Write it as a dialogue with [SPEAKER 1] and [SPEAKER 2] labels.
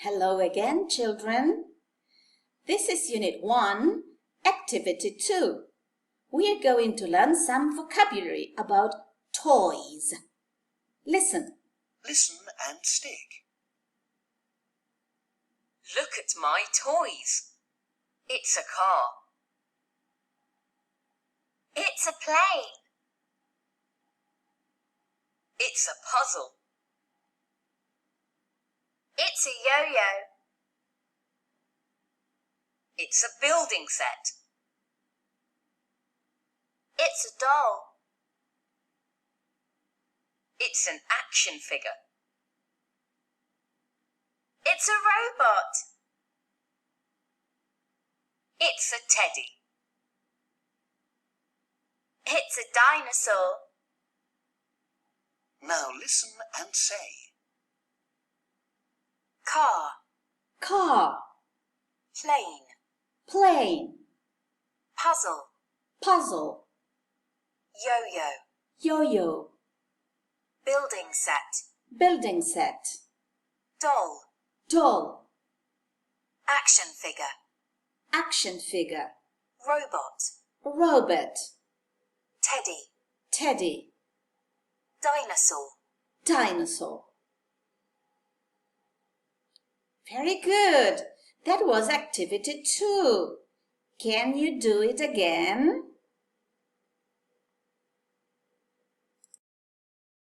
[SPEAKER 1] Hello again, children. This is Unit 1, Activity 2. We are going to learn some vocabulary about toys. Listen.
[SPEAKER 2] Listen and stick.
[SPEAKER 3] Look at my toys. It's a car.
[SPEAKER 4] It's a plane.
[SPEAKER 3] It's a puzzle.
[SPEAKER 4] It's a yo-yo.
[SPEAKER 3] It's a building set.
[SPEAKER 4] It's a doll.
[SPEAKER 3] It's an action figure.
[SPEAKER 4] It's a robot.
[SPEAKER 3] It's a teddy.
[SPEAKER 4] It's a dinosaur.
[SPEAKER 2] Now listen and say.
[SPEAKER 4] Car.
[SPEAKER 1] Car,
[SPEAKER 4] Plane.
[SPEAKER 1] plane,
[SPEAKER 4] Puzzle.
[SPEAKER 1] puzzle,
[SPEAKER 4] Yo-yo.
[SPEAKER 1] yo-yo,
[SPEAKER 4] Building set.
[SPEAKER 1] building set,
[SPEAKER 4] Doll.
[SPEAKER 1] doll,
[SPEAKER 4] Action figure.
[SPEAKER 1] action figure,
[SPEAKER 4] Robot.
[SPEAKER 1] robot,
[SPEAKER 4] Teddy.
[SPEAKER 1] teddy,
[SPEAKER 4] Dinosaur.
[SPEAKER 1] dinosaur. Very good. That was Activity 2. Can you do it again?